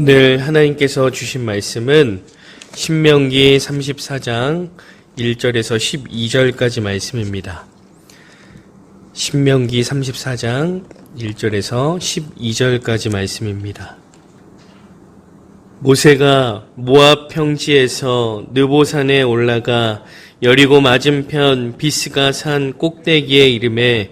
오늘 하나님께서 주신 말씀은 신명기 34장 1절에서 12절까지 말씀입니다. 신명기 34장 1절에서 12절까지 말씀입니다. 모세가 모압 평지에서 느보산에 올라가 여리고 맞은편 비스가 산 꼭대기에 이르매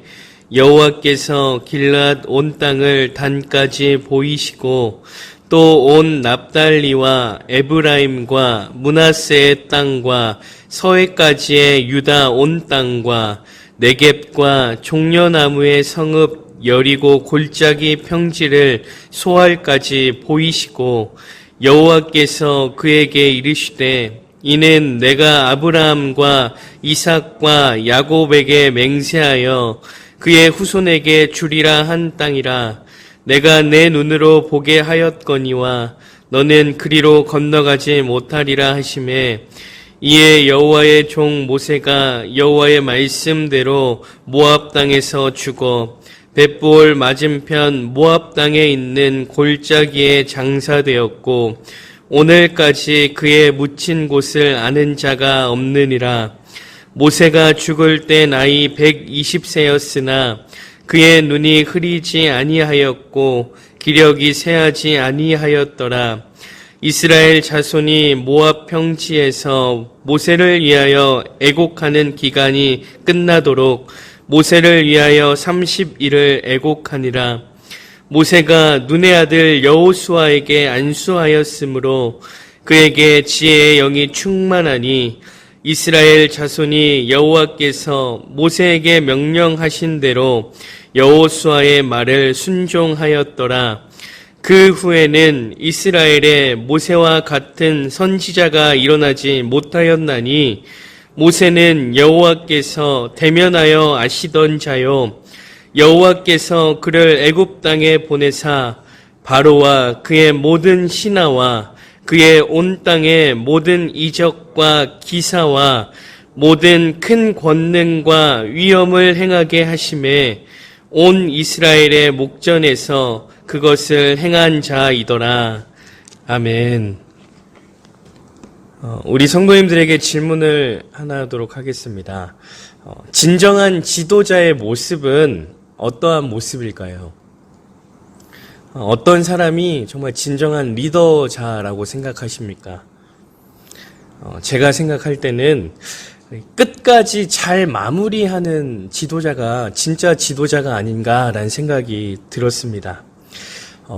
여호와께서 길앗 온 땅을 단까지 보이시고 또 온 납달리와 에브라임과 므낫세의 땅과 서해까지의 유다 온 땅과 네겝과 종려나무의 성읍 여리고 골짜기 평지를 소알까지 보이시고 여호와께서 그에게 이르시되 이는 내가 아브라함과 이삭과 야곱에게 맹세하여 그의 후손에게 주리라 한 땅이라. 내가 내 눈으로 보게 하였거니와 너는 그리로 건너가지 못하리라 하시매 이에 여호와의 종 모세가 여호와의 말씀대로 모압 땅에서 죽어 벳볼 맞은편 모압 땅에 있는 골짜기에 장사되었고 오늘까지 그의 묻힌 곳을 아는 자가 없느니라. 모세가 죽을 때 나이 120세였으나 그의 눈이 흐리지 아니하였고 기력이 쇠하지 아니하였더라. 이스라엘 자손이 모압 평지에서 모세를 위하여 애곡하는 기간이 끝나도록 모세를 위하여 30일을 애곡하니라. 모세가 눈의 아들 여호수아에게 안수하였으므로 그에게 지혜의 영이 충만하니 이스라엘 자손이 여호와께서 모세에게 명령하신 대로 여호수아의 말을 순종하였더라. 그 후에는 이스라엘에 모세와 같은 선지자가 일어나지 못하였나니 모세는 여호와께서 대면하여 아시던 자요 여호와께서 그를 애굽 땅에 보내사 바로와 그의 모든 신하와 그의 온 땅의 모든 이적과 기사와 모든 큰 권능과 위엄을 행하게 하심에 온 이스라엘의 목전에서 그것을 행한 자이더라. 아멘. 우리 성도님들에게 질문을 하나 하도록 하겠습니다. 진정한 지도자의 모습은 어떠한 모습일까요? 어떤 사람이 정말 진정한 리더자라고 생각하십니까? 제가 생각할 때는 끝까지 잘 마무리하는 지도자가 진짜 지도자가 아닌가라는 생각이 들었습니다.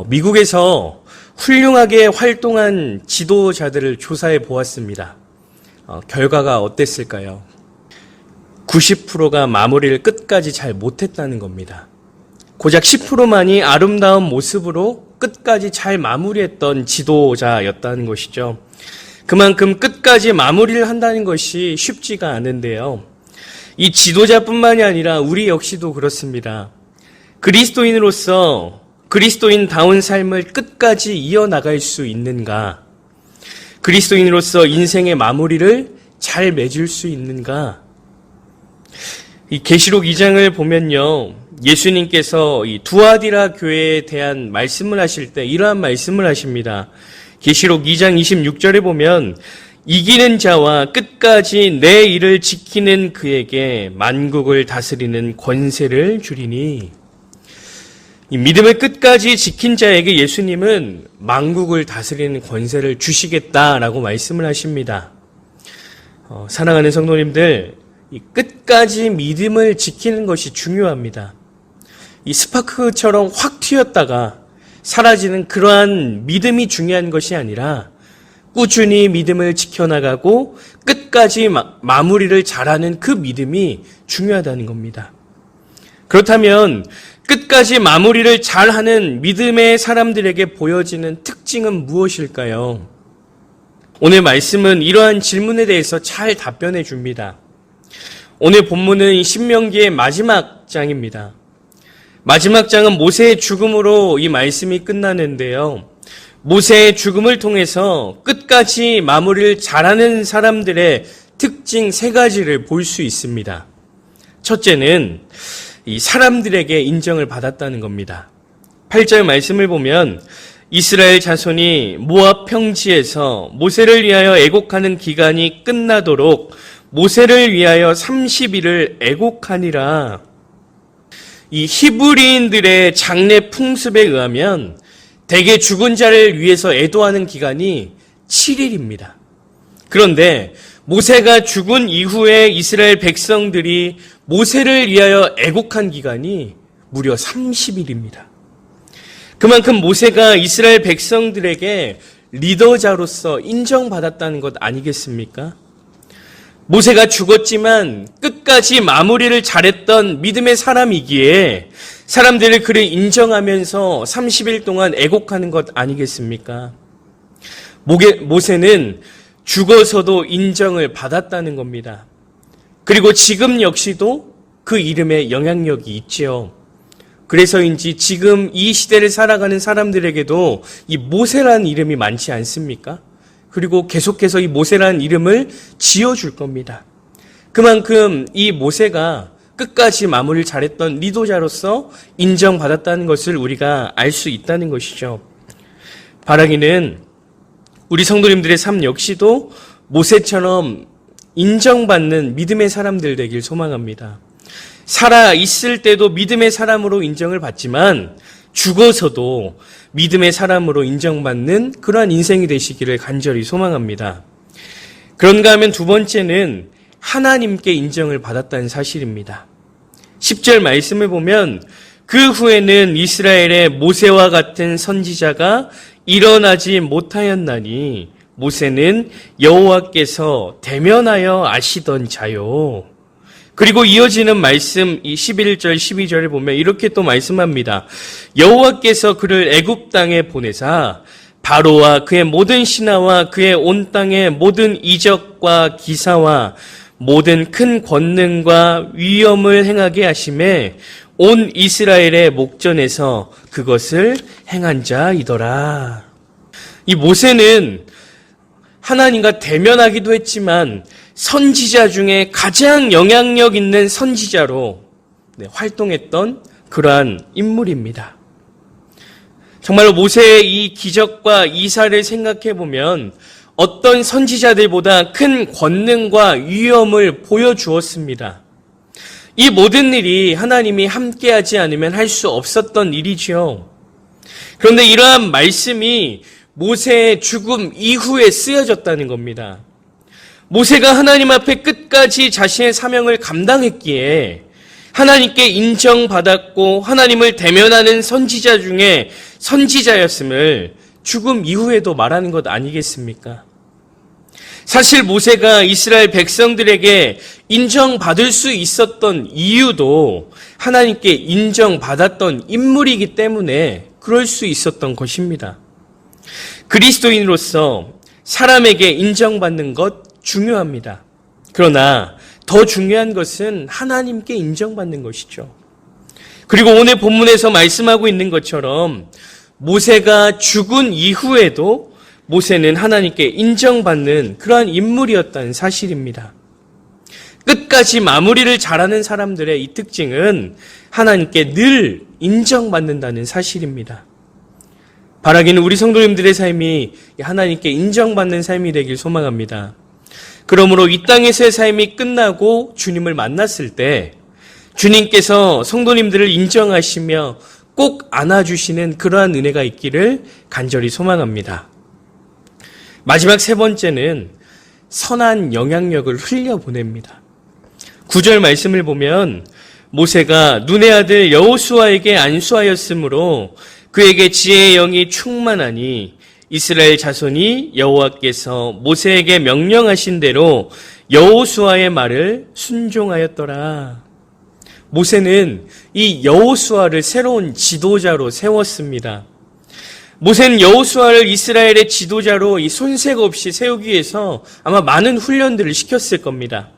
미국에서 훌륭하게 활동한 지도자들을 조사해 보았습니다. 결과가 어땠을까요? 90%가 마무리를 끝까지 잘 못했다는 겁니다. 고작 10%만이 아름다운 모습으로 끝까지 잘 마무리했던 지도자였다는 것이죠. 그만큼 끝까지 마무리를 한다는 것이 쉽지가 않은데요. 이 지도자뿐만이 아니라 우리 역시도 그렇습니다. 그리스도인으로서 그리스도인다운 삶을 끝까지 이어나갈 수 있는가? 그리스도인으로서 인생의 마무리를 잘 맺을 수 있는가? 이 계시록 2장을 보면요. 예수님께서 이 두아디라 교회에 대한 말씀을 하실 때 이러한 말씀을 하십니다. 계시록 2장 26절에 보면 이기는 자와 끝까지 내 일을 지키는 그에게 만국을 다스리는 권세를 주리니 이 믿음을 끝까지 지킨 자에게 예수님은 만국을 다스리는 권세를 주시겠다라고 말씀을 하십니다. 사랑하는 성도님들, 이 끝까지 믿음을 지키는 것이 중요합니다. 이 스파크처럼 확 튀었다가 사라지는 그러한 믿음이 중요한 것이 아니라 꾸준히 믿음을 지켜나가고 끝까지 마무리를 잘하는 그 믿음이 중요하다는 겁니다. 그렇다면 끝까지 마무리를 잘하는 믿음의 사람들에게 보여지는 특징은 무엇일까요? 오늘 말씀은 이러한 질문에 대해서 잘 답변해 줍니다. 오늘 본문은 신명기의 마지막 장입니다. 마지막 장은 모세의 죽음으로 이 말씀이 끝나는데요. 모세의 죽음을 통해서 끝까지 마무리를 잘하는 사람들의 특징 3가지를 볼 수 있습니다. 첫째는 이 사람들에게 인정을 받았다는 겁니다. 8절 말씀을 보면 이스라엘 자손이 모압 평지에서 모세를 위하여 애곡하는 기간이 끝나도록 모세를 위하여 30일을 애곡하니라. 이 히브리인들의 장례 풍습에 의하면 대개 죽은 자를 위해서 애도하는 기간이 7일입니다. 그런데 모세가 죽은 이후에 이스라엘 백성들이 모세를 위하여 애곡한 기간이 무려 30일입니다. 그만큼 모세가 이스라엘 백성들에게 리더자로서 인정받았다는 것 아니겠습니까? 모세가 죽었지만 끝까지 마무리를 잘했던 믿음의 사람이기에 사람들이 그를 인정하면서 30일 동안 애곡하는 것 아니겠습니까? 모세는 죽어서도 인정을 받았다는 겁니다. 그리고 지금 역시도 그 이름에 영향력이 있지요. 그래서인지 지금 이 시대를 살아가는 사람들에게도 이 모세라는 이름이 많지 않습니까? 그리고 계속해서 이 모세라는 이름을 지어줄 겁니다. 그만큼 이 모세가 끝까지 마무리를 잘했던 리더자로서 인정받았다는 것을 우리가 알 수 있다는 것이죠. 바라기는 우리 성도님들의 삶 역시도 모세처럼 인정받는 믿음의 사람들 되길 소망합니다. 살아 있을 때도 믿음의 사람으로 인정을 받지만 죽어서도 믿음의 사람으로 인정받는 그러한 인생이 되시기를 간절히 소망합니다. 그런가 하면 두 번째는 하나님께 인정을 받았다는 사실입니다. 10절 말씀을 보면 그 후에는 이스라엘의 모세와 같은 선지자가 일어나지 못하였나니 모세는 여호와께서 대면하여 아시던 자요. 그리고 이어지는 말씀 이 11절 12절을 보면 이렇게 또 말씀합니다. 여호와께서 그를 애굽 땅에 보내사 바로와 그의 모든 신하와 그의 온 땅의 모든 이적과 기사와 모든 큰 권능과 위엄을 행하게 하심에 온 이스라엘의 목전에서 그것을 행한 자이더라. 이 모세는 하나님과 대면하기도 했지만 선지자 중에 가장 영향력 있는 선지자로 활동했던 그러한 인물입니다. 정말로 모세의 이 기적과 이사를 생각해 보면 어떤 선지자들보다 큰 권능과 위엄을 보여주었습니다. 이 모든 일이 하나님이 함께하지 않으면 할 수 없었던 일이지요. 그런데 이러한 말씀이 모세의 죽음 이후에 쓰여졌다는 겁니다. 모세가 하나님 앞에 끝까지 자신의 사명을 감당했기에 하나님께 인정받았고 하나님을 대면하는 선지자 중에 선지자였음을 죽음 이후에도 말하는 것 아니겠습니까? 사실 모세가 이스라엘 백성들에게 인정받을 수 있었던 이유도 하나님께 인정받았던 인물이기 때문에 그럴 수 있었던 것입니다. 그리스도인으로서 사람에게 인정받는 것 중요합니다. 그러나 더 중요한 것은 하나님께 인정받는 것이죠. 그리고 오늘 본문에서 말씀하고 있는 것처럼 모세가 죽은 이후에도 모세는 하나님께 인정받는 그러한 인물이었다는 사실입니다. 끝까지 마무리를 잘하는 사람들의 이 특징은 하나님께 늘 인정받는다는 사실입니다. 바라기는 우리 성도님들의 삶이 하나님께 인정받는 삶이 되길 소망합니다. 그러므로 이 땅에서의 삶이 끝나고 주님을 만났을 때 주님께서 성도님들을 인정하시며 꼭 안아주시는 그러한 은혜가 있기를 간절히 소망합니다. 마지막 세 번째는 선한 영향력을 흘려보냅니다. 9절 말씀을 보면 모세가 눈의 아들 여호수아에게 안수하였으므로 그에게 지혜의 영이 충만하니 이스라엘 자손이 여호와께서 모세에게 명령하신 대로 여호수아의 말을 순종하였더라. 모세는 이 여호수아를 새로운 지도자로 세웠습니다. 모세는 여호수아를 이스라엘의 지도자로 이 손색 없이 세우기 위해서 아마 많은 훈련들을 시켰을 겁니다.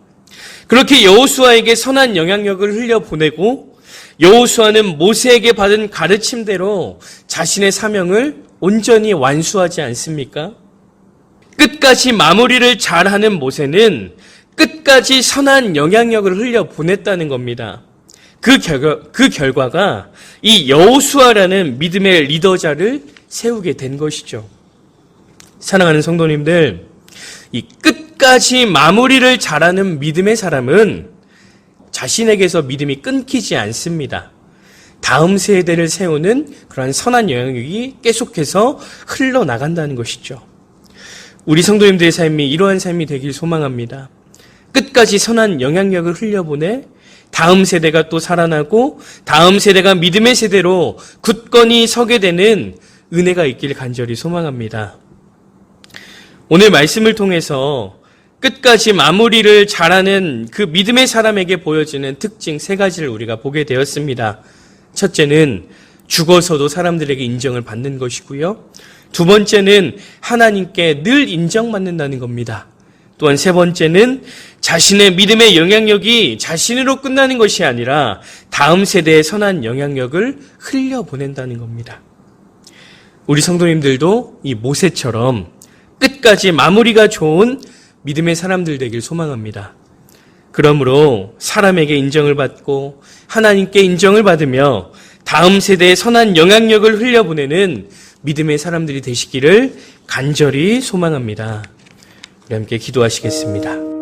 그렇게 여호수아에게 선한 영향력을 흘려보내고 여호수아는 모세에게 받은 가르침대로 자신의 사명을 온전히 완수하지 않습니까? 끝까지 마무리를 잘하는 모세는 끝까지 선한 영향력을 흘려보냈다는 겁니다. 그 결과가 이 여호수아라는 믿음의 리더자를 세우게 된 것이죠. 사랑하는 성도님들, 이 끝까지 마무리를 잘하는 믿음의 사람은 자신에게서 믿음이 끊기지 않습니다. 다음 세대를 세우는 그러한 선한 영향력이 계속해서 흘러나간다는 것이죠. 우리 성도님들의 삶이 이러한 삶이 되길 소망합니다. 끝까지 선한 영향력을 흘려보내 다음 세대가 또 살아나고 다음 세대가 믿음의 세대로 굳건히 서게 되는 은혜가 있길 간절히 소망합니다. 오늘 말씀을 통해서 끝까지 마무리를 잘하는 그 믿음의 사람에게 보여지는 특징 3가지를 우리가 보게 되었습니다. 첫째는 죽어서도 사람들에게 인정을 받는 것이고요. 두 번째는 하나님께 늘 인정받는다는 겁니다. 또한 3번째는 자신의 믿음의 영향력이 자신으로 끝나는 것이 아니라 다음 세대의 선한 영향력을 흘려보낸다는 겁니다. 우리 성도님들도 이 모세처럼 끝까지 마무리가 좋은 믿음의 사람들 되길 소망합니다. 그러므로 사람에게 인정을 받고 하나님께 인정을 받으며 다음 세대의 선한 영향력을 흘려보내는 믿음의 사람들이 되시기를 간절히 소망합니다. 우리 함께 기도하시겠습니다.